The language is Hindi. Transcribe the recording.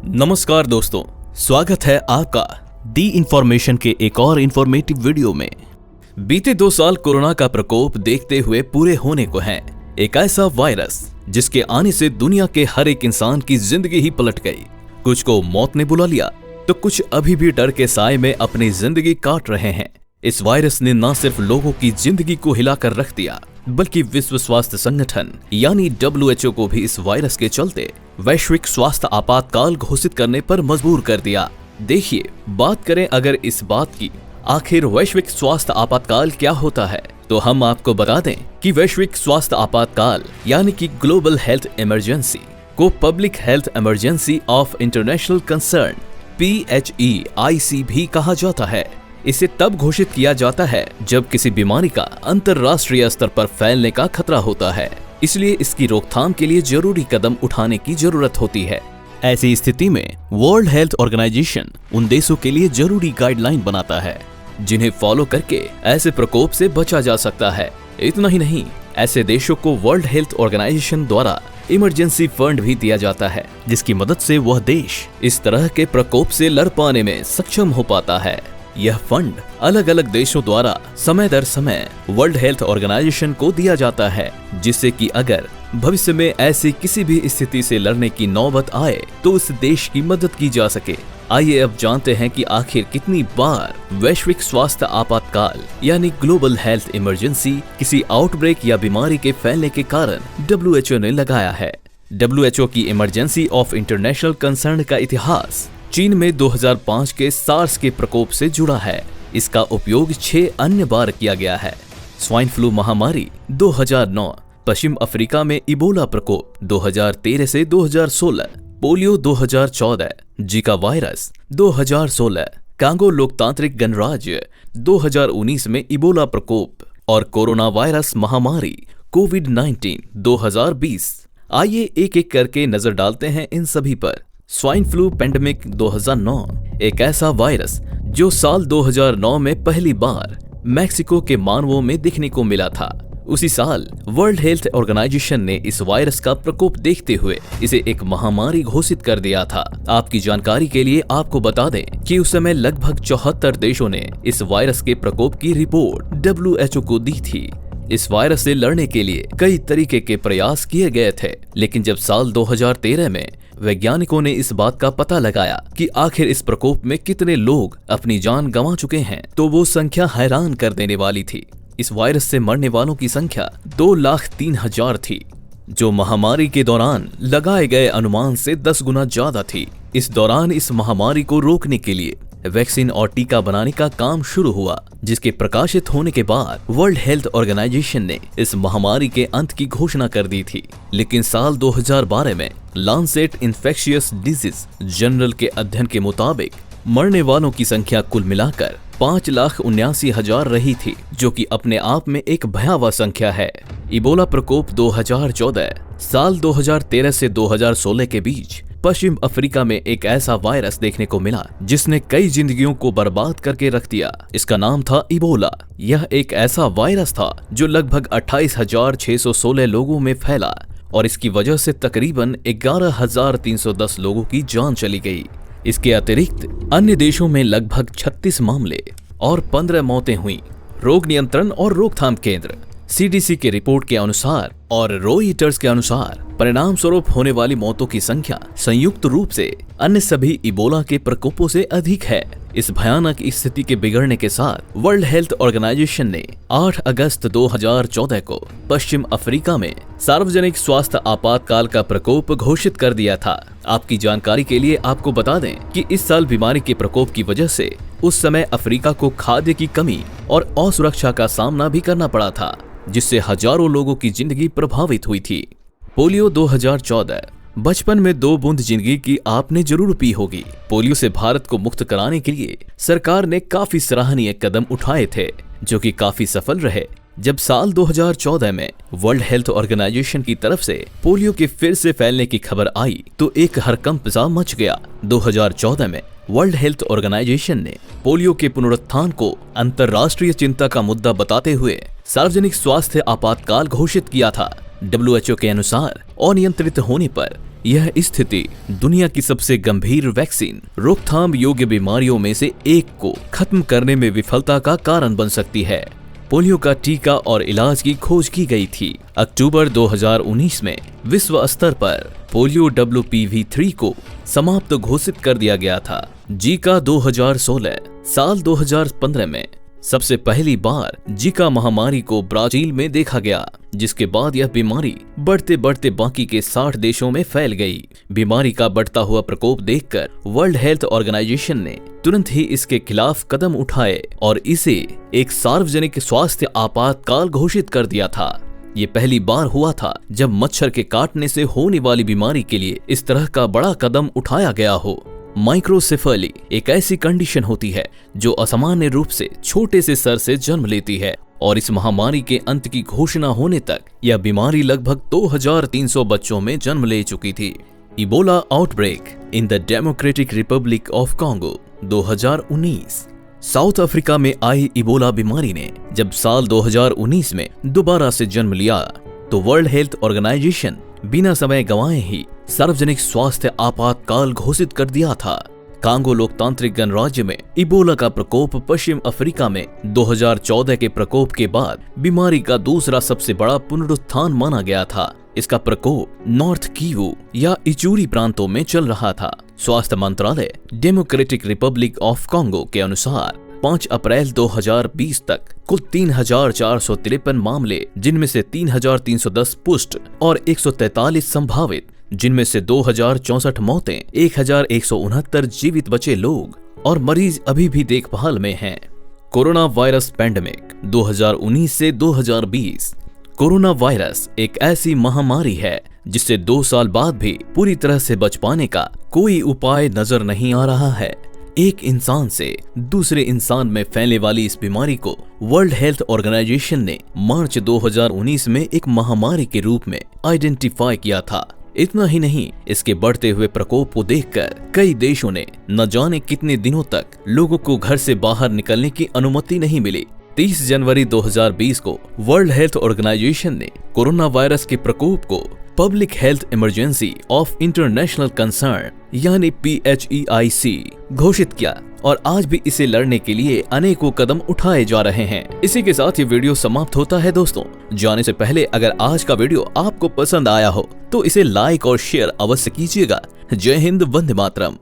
नमस्कार दोस्तों, स्वागत है आपका दी इंफॉर्मेशन के एक और इंफॉर्मेटिव वीडियो में। बीते 2 साल कोरोना का प्रकोप देखते हुए पूरे होने को है एक ऐसा वायरस जिसके आने से दुनिया के हर एक इंसान की जिंदगी ही पलट गई। कुछ को मौत ने बुला लिया तो कुछ अभी भी डर के साए में अपनी जिंदगी काट रहे हैं। इस वायरस ने न सिर्फ लोगों की जिंदगी को हिलाकर रख दिया बल्कि विश्व स्वास्थ्य संगठन यानी WHO को भी इस वायरस के चलते वैश्विक स्वास्थ्य आपातकाल घोषित करने पर मजबूर कर दिया। देखिए, बात करें अगर इस बात की आखिर वैश्विक स्वास्थ्य आपातकाल क्या होता है, तो हम आपको बता दें कि वैश्विक स्वास्थ्य आपातकाल यानी कि ग्लोबल हेल्थ इमरजेंसी को public health emergency of international concern PHEIC भी कहा जाता है। इसे तब घोषित किया जाता है जब किसी बीमारी का अंतर्राष्ट्रीय स्तर पर फैलने का खतरा होता है, इसलिए इसकी रोकथाम के लिए जरूरी कदम उठाने की जरूरत होती है। ऐसी स्थिति में वर्ल्ड हेल्थ ऑर्गेनाइजेशन उन देशों के लिए जरूरी गाइडलाइन बनाता है जिन्हें फॉलो करके ऐसे प्रकोप से बचा जा सकता है। इतना ही नहीं, ऐसे देशों को वर्ल्ड हेल्थ ऑर्गेनाइजेशन द्वारा इमरजेंसी फंड भी दिया जाता है जिसकी मदद से वह देश इस तरह के प्रकोप से लड़ पाने में सक्षम हो पाता है। यह फंड अलग अलग देशों द्वारा समय दर समय वर्ल्ड हेल्थ ऑर्गेनाइजेशन को दिया जाता है, जिससे कि अगर भविष्य में ऐसी किसी भी स्थिति से लड़ने की नौबत आए तो उस देश की मदद की जा सके। आइए अब जानते हैं कि आखिर कितनी बार वैश्विक स्वास्थ्य आपातकाल यानी ग्लोबल हेल्थ इमरजेंसी किसी आउटब्रेक या बीमारी के फैलने के कारण WHO ने लगाया है। WHO की इमरजेंसी ऑफ इंटरनेशनल कंसर्न का इतिहास चीन में 2005 के सार्स के प्रकोप से जुड़ा है। इसका उपयोग 6 अन्य बार किया गया है। स्वाइन फ्लू महामारी 2009, पश्चिम अफ्रीका में इबोला प्रकोप 2013 से 2016, पोलियो 2014, जीका वायरस 2016, कांगो लोकतांत्रिक गणराज्य 2019 में इबोला प्रकोप और कोरोना वायरस महामारी कोविड-19 2020। आइए एक एक करके नजर डालते हैं इन सभी पर। स्वाइन फ्लू पेंडेमिक 2009 एक ऐसा वायरस जो साल 2009 में पहली बार मैक्सिको के मानवों में दिखने को मिला था। उसी साल वर्ल्ड हेल्थ ऑर्गेनाइजेशन ने इस वायरस का प्रकोप देखते हुए इसे एक महामारी घोषित कर दिया था। आपकी जानकारी के लिए आपको बता दें कि उस समय लगभग 74 देशों ने इस वायरस के प्रकोप की रिपोर्ट WHO को दी थी। इस वायरस से लड़ने के लिए कई तरीके के प्रयास किए गए थे, लेकिन जब साल 2013 में वैज्ञानिकों ने इस बात का पता लगाया कि आखिर इस प्रकोप में कितने लोग अपनी जान गंवा चुके हैं, तो वो संख्या हैरान कर देने वाली थी। इस वायरस से मरने वालों की संख्या 2,03,000 थी, जो महामारी के दौरान लगाए गए अनुमान से 10 गुना ज्यादा थी। इस दौरान इस महामारी को रोकने के लिए वैक्सीन और टीका बनाने का काम शुरू हुआ, जिसके प्रकाशित होने के बाद वर्ल्ड हेल्थ ऑर्गेनाइजेशन ने इस महामारी के अंत की घोषणा कर दी थी। लेकिन साल 2012 में लांसेट इन्फेक्शियस डिजीज जर्नल के अध्ययन के मुताबिक मरने वालों की संख्या कुल मिलाकर 5,79,000 रही थी, जो कि अपने आप में एक भयावह संख्या है। इबोला प्रकोप 2014 साल 2013 से 2016 के बीच पश्चिम अफ्रीका में एक ऐसा वायरस देखने को मिला जिसने कई जिंदगियों को बर्बाद करके रख दिया। इसका नाम था इबोला। यह एक ऐसा वायरस था जो लगभग 28,616 लोगों में फैला और इसकी वजह से तकरीबन 11,310 लोगों की जान चली गई। इसके अतिरिक्त अन्य देशों में लगभग 36 मामले और 15 मौतें हुई। रोग नियंत्रण और रोकथाम केंद्र CDC के रिपोर्ट के अनुसार और रॉयटर्स के अनुसार परिणाम स्वरूप होने वाली मौतों की संख्या संयुक्त रूप से अन्य सभी इबोला के प्रकोपों से अधिक है। इस भयानक स्थिति के बिगड़ने के साथ वर्ल्ड हेल्थ ऑर्गेनाइजेशन ने 8 अगस्त 2014 को पश्चिम अफ्रीका में सार्वजनिक स्वास्थ्य आपातकाल का प्रकोप घोषित कर दिया था। आपकी जानकारी के लिए आपको बता दें कि इस साल बीमारी के प्रकोप की वजह से उस समय अफ्रीका को खाद्य की कमी और असुरक्षा का सामना भी करना पड़ा था, जिससे हजारों लोगों की जिंदगी प्रभावित हुई थी। पोलियो 2014 बचपन में 2 बूंद जिंदगी की आपने जरूर पी होगी। पोलियो से भारत को मुक्त कराने के लिए सरकार ने काफी सराहनीय कदम उठाए थे, जो कि काफी सफल रहे। जब साल 2014 में वर्ल्ड हेल्थ ऑर्गेनाइजेशन की तरफ से पोलियो के फिर से फैलने की खबर आई तो एक हड़कंप सा मच गया। 2014 में वर्ल्ड हेल्थ ऑर्गेनाइजेशन ने पोलियो के पुनरुत्थान को अंतर्राष्ट्रीय चिंता का मुद्दा बताते हुए सार्वजनिक स्वास्थ्य आपातकाल घोषित किया था। WHO के अनुसार अनियंत्रित होने पर यह स्थिति दुनिया की सबसे गंभीर वैक्सीन रोकथाम योग्य बीमारियों में से एक को खत्म करने में विफलता का कारण बन सकती है। पोलियो का टीका और इलाज की खोज की गई थी। अक्टूबर 2019 में विश्व स्तर पर पोलियो WPV3 को समाप्त घोषित कर दिया गया था। जीका 2016 साल 2015 में सबसे पहली बार जीका महामारी को ब्राजील में देखा गया, जिसके बाद यह बीमारी बढ़ते बढ़ते बाकी के 60 देशों में फैल गई। बीमारी का बढ़ता हुआ प्रकोप देखकर वर्ल्ड हेल्थ ऑर्गेनाइजेशन ने तुरंत ही इसके खिलाफ कदम उठाए और इसे एक सार्वजनिक स्वास्थ्य आपातकाल घोषित कर दिया था। ये पहली बार हुआ था जब मच्छर के काटने से होने वाली बीमारी के लिए इस तरह का बड़ा कदम उठाया गया हो। माइक्रोसेफली एक ऐसी कंडीशन होती है जो असामान्य रूप से छोटे से सर से जन्म लेती है और इस महामारी के अंत की घोषणा होने तक यह बीमारी लगभग 2300 बच्चों में जन्म ले चुकी थी। Ebola outbreak in the democratic Republic of Congo 2019। South Africa में आई इबोला बीमारी ने जब साल 2019 में दोबारा से जन्म लिया तो वर्ल्ड हेल्थ ऑर्गेनाइजेशन बिना समय गंवाए ही सार्वजनिक स्वास्थ्य आपातकाल घोषित कर दिया था। कांगो लोकतांत्रिक गणराज्य में इबोला का प्रकोप पश्चिम अफ्रीका में 2014 के प्रकोप के बाद बीमारी का दूसरा सबसे बड़ा पुनरुत्थान माना गया था। इसका प्रकोप नॉर्थ किवू या इचूरी प्रांतों में चल रहा था। स्वास्थ्य मंत्रालय डेमोक्रेटिक रिपब्लिक ऑफ कॉन्गो के अनुसार 5 अप्रैल 2020 तक कुल 3453 मामले, जिनमें से 3310 पुष्ट और 143 संभावित, जिनमें से 2064 मौतें, 1169 जीवित बचे लोग और मरीज अभी भी देखभाल में हैं। कोरोना वायरस पैंडेमिक 2019 से 2020। कोरोना वायरस एक ऐसी महामारी है जिससे 2 साल बाद भी पूरी तरह से बच पाने का कोई उपाय नजर नहीं आ रहा है। एक इंसान से दूसरे इंसान में फैलने वाली इस बीमारी को वर्ल्ड हेल्थ ऑर्गेनाइजेशन ने मार्च 2019 में एक महामारी के रूप में आइडेंटिफाई किया था। इतना ही नहीं, इसके बढ़ते हुए प्रकोप को देखकर कई देशों ने न जाने कितने दिनों तक लोगों को घर से बाहर निकलने की अनुमति नहीं मिली। 30 जनवरी 2020 को वर्ल्ड हेल्थ ऑर्गेनाइजेशन ने कोरोना वायरस के प्रकोप को public health emergency of international concern यानी PHEIC घोषित किया और आज भी इसे लड़ने के लिए अनेकों कदम उठाए जा रहे हैं। इसी के साथ ये वीडियो समाप्त होता है। दोस्तों, जाने से पहले अगर आज का वीडियो आपको पसंद आया हो तो इसे लाइक और शेयर अवश्य कीजिएगा। जय हिंद, वंदे मातरम।